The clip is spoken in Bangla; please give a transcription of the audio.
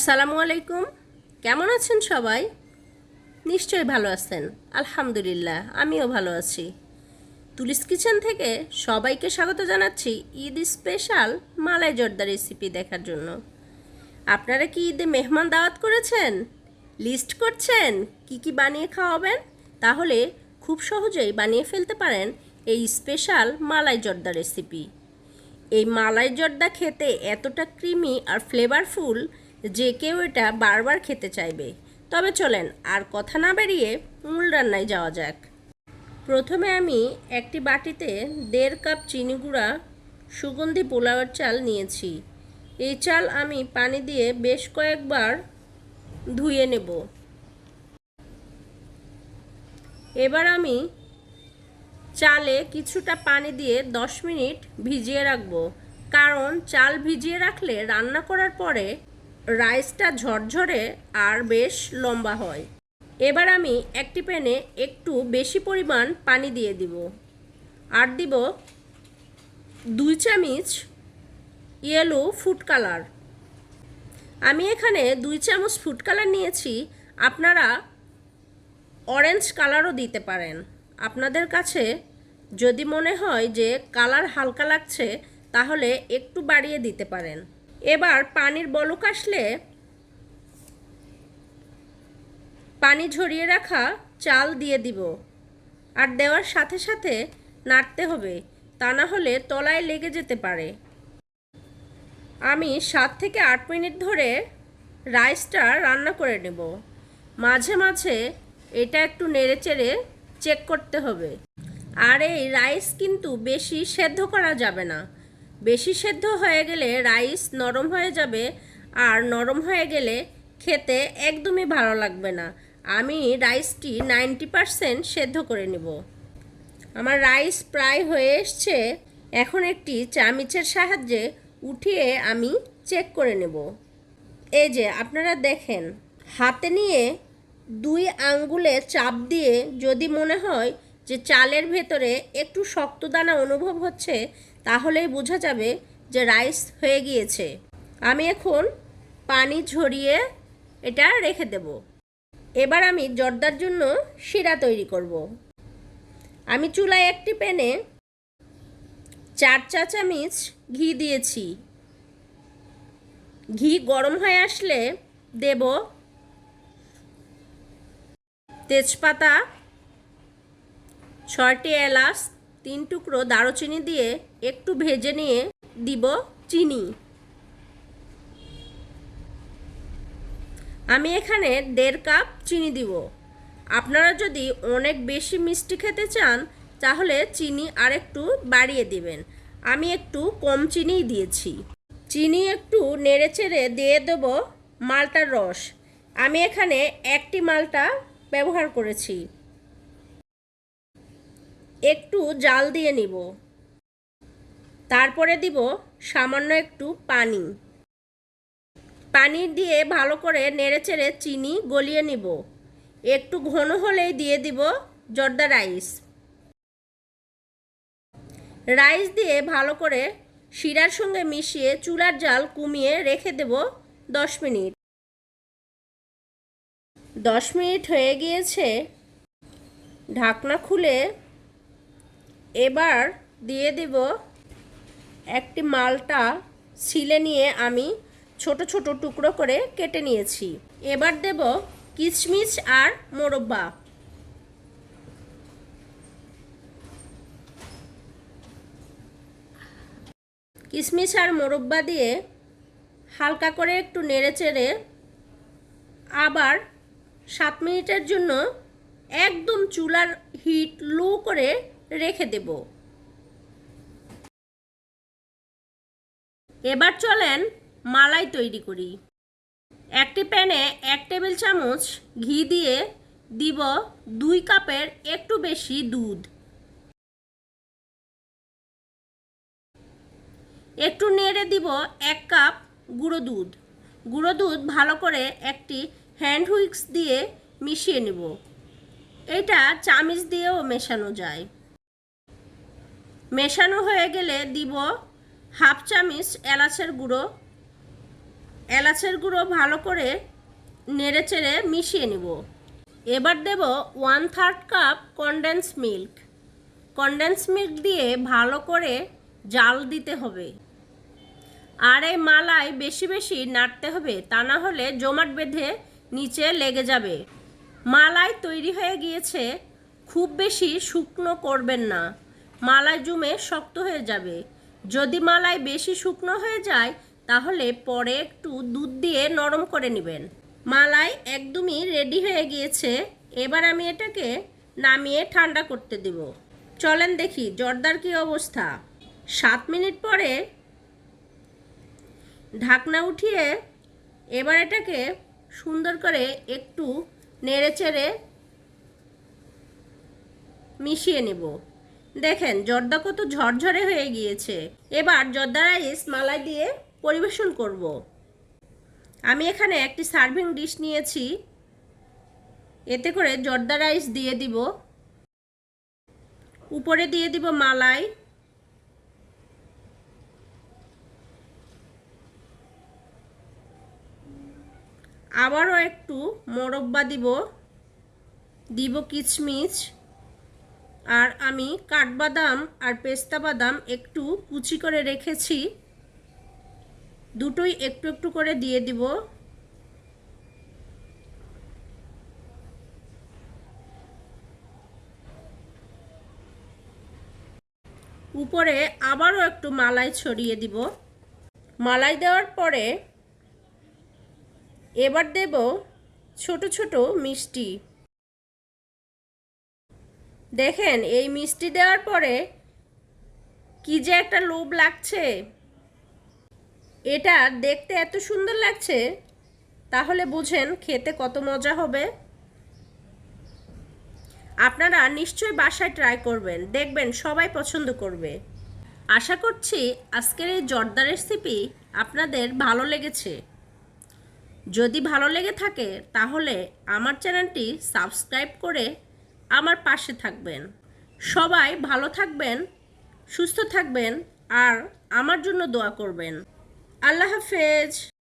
আসসালামু আলাইকুম। কেমন আছেন সবাই? নিশ্চয়ই ভালো আছেন। আলহামদুলিল্লাহ, আমিও ভালো আছি। তুলিস কিচেন থেকে সবাইকে স্বাগত জানাচ্ছি ঈদ স্পেশাল মালাই জর্দা রেসিপি দেখার জন্য। আপনারা কি ঈদে মেহমান দাওয়াত করেছেন? লিস্ট করছেন কি কি বানিয়ে খাওয়াবেন? তাহলে খুব সহজেই বানিয়ে ফেলতে পারেন এই স্পেশাল মালাই জর্দা রেসিপি। এই মালাই জর্দা খেতে এতটা ক্রিমি আর ফ্লেভারফুল যে কেউ এটা বারবার খেতে চাইবে। তবে চলেন আর কথা না বেরিয়ে মূল রান্নায় যাওয়া যাক। প্রথমে আমি একটি বাটিতে 1.5 কাপ চিনি গুঁড়া সুগন্ধি পোলাওয়ের চাল নিয়েছি। এই চাল আমি পানি দিয়ে বেশ কয়েকবার ধুয়ে নেব। এবার আমি চালে কিছুটা পানি দিয়ে 10 মিনিট ভিজিয়ে রাখব, কারণ চাল ভিজিয়ে রাখলে রান্না করার পরে রাইসটা ঝরঝরে আর বেশ লম্বা হয়। এবার আমি একটি প্যানে একটু বেশি পরিমাণ পানি দিয়ে দিব আর দিব 2 চামচ ইয়েলো ফুড কালার। আমি এখানে 2 চামচ ফুড কালার নিয়েছি, আপনারা অরেঞ্জ কালারও দিতে পারেন। আপনাদের কাছে যদি মনে হয় যে কালার হালকা লাগছে তাহলে একটু বাড়িয়ে দিতে পারেন। এবার পানির বলক আসলে পানি ঝরিয়ে রাখা চাল দিয়ে দিব আর দেওয়ার সাথে সাথে নাড়তে হবে, তা না হলে তলায় লেগে যেতে পারে। আমি 7 থেকে 8 মিনিট ধরে রাইসটা রান্না করে নেব। মাঝে মাঝে এটা একটু নেড়েচেড়ে চেক করতে হবে। আর এই রাইস কিন্তু বেশি সেদ্ধ করা যাবে না। বেশি সেদ্ধ হয়ে গেলে রাইস নরম হয়ে যাবে, আর নরম হয়ে গেলে খেতে একদমই ভালো লাগবে না। আমি রাইসটি 90% সেদ্ধ করে নেব। আমার রাইস প্রায় হয়ে এসছে। এখন একটি চামচের সাহায্যে উঠিয়ে আমি চেক করে নেব। এই যে আপনারা দেখেন, হাতে নিয়ে 2 আঙ্গুলে চাপ দিয়ে যদি মনে হয় যে চালের ভেতরে একটু শক্ত দানা অনুভব হচ্ছে, তাহলেই বোঝা যাবে যে রাইস হয়ে গিয়েছে। আমি এখন পানি ঝরিয়ে এটা রেখে দেব। এবার আমি জর্দার জন্য শিরা তৈরি করব। আমি চুলায় একটি প্যানে 4 চা চামচ ঘি দিয়েছি। ঘি গরম হয়ে আসলে দেব তেজপাতা, 6টি এলাচ, 3 টুকরো দারুচিনি দিয়ে একটু ভেজে নিয়ে দিব চিনি। আমি এখানে 1.5 কাপ চিনি দিব। আপনারা যদি অনেক বেশি মিষ্টি খেতে চান তাহলে চিনি আরেকটু বাড়িয়ে দিবেন। আমি একটু কম চিনিই দিয়েছি। চিনি একটু নেড়েচেড়ে দিয়ে দেব মালটার রস। আমি এখানে একটি মালটা ব্যবহার করেছি। একটু জাল দিয়ে নিব। তারপরে দিব সামান্য একটু পানি। পানি দিয়ে ভালো করে নেড়েচেড়ে চিনি গলিয়ে নিব। একটু ঘন হলেই দিয়ে দিব জর্দা রাইস। রাইস দিয়ে ভালো করে শিরার সঙ্গে মিশিয়ে চুলার জাল কমিয়ে রেখে দেব 10 মিনিট। 10 মিনিট হয়ে গিয়েছে। ঢাকনা খুলে এবার দিয়ে দেব একটি মালটা ছিলে নিয়ে আমি ছোট ছোট টুকরো করে কেটে নিয়েছি। এবার দেব কিশমিশ আর মোরব্বা। কিশমিশ আর মোরব্বা দিয়ে হালকা করে একটু নেড়েচেড়ে আবার 7 মিনিটের জন্য একদম চুলার হিট লো করে রেখে দেব। এবার চলেন মালাই তৈরি করি। একটি প্যানে 1 টেবিল চামচ ঘি দিয়ে দিব 2 কাপের একটু বেশি দুধ। একটু নেড়ে দিব 1 কাপ গুঁড়ো দুধ। গুঁড়ো দুধ ভালো করে একটি হ্যান্ড হুইস্ক দিয়ে মিশিয়ে নেব। এটা চামচ দিয়েও মেশানো যায়। মেশানো হয়ে গেলে দিব 1/2 চামচ এলাচের গুঁড়ো, এলাচের গুঁড়ো ভালো করে নেড়েচেড়ে মিশিয়ে নিব। এবার দেব 1/3 cup condense milk. Condense milk দিয়ে ভালো করে জাল দিতে হবে। আর এই মালাই বেশি বেশি নাড়তে হবে, তা না হলে জমাট বেঁধে নিচে লেগে যাবে। মালাই তৈরি হয়ে গিয়েছে, খুব বেশি শুকনো করবেন না, মালাই জমে শক্ত হয়ে যাবে। যদি মালাই বেশি শুকনো হয়ে যায় তাহলে পরে একটু দুধ দিয়ে নরম করে নেবেন। মালাই একদমই রেডি হয়ে গিয়েছে। এবার আমি এটাকে নামিয়ে ঠান্ডা করতে দেব। চলেন দেখি জর্দার কি অবস্থা। 7 মিনিট পরে ঢাকনা উঠিয়ে এবার এটাকে সুন্দর করে একটু নেড়েচেড়ে মিশিয়ে নেব। দেখেন জর্দা কত ঝরঝরে হয়ে গিয়েছে। এবার জর্দা রাইস মালাই দিয়ে পরিবেশন করব। আমি এখানে একটি সার্ভিং ডিশ নিয়েছি, এতে করে জর্দা রাইস দিয়ে দিব, উপরে দিয়ে দিব মালাই, আবারও একটু মোরব্বা দিব কিশমিশ, আর আমি কাঠবাদাম আর পেস্তা বাদাম একটু কুচি করে রেখেছি, দুটোই একটু একটু করে দিয়ে দিব। উপরে আবারও একটু মালাই ছড়িয়ে দিব। মালাই দেওয়ার পরে এবার দেব ছোট ছোট মিষ্টি। দেখেন এই মিষ্টি দেওয়ার পরে কি যে একটা লোভ লাগছে। এটা দেখতে এত সুন্দর লাগছে, তাহলে বুঝেন খেতে কত মজা হবে। আপনারা নিশ্চয়ই বাসায় ট্রাই করবেন, দেখবেন সবাই পছন্দ করবে। আশা করছি আজকের এই জর্দা রেসিপি আপনাদের ভালো লেগেছে। যদি ভালো লেগে থাকে তাহলে আমার চ্যানেলটি সাবস্ক্রাইব করে আমার পাশে থাকবেন। সবাই ভালো থাকবেন, সুস্থ থাকবেন আর আমার জন্য দোয়া করবেন। আল্লাহ হাফেজ।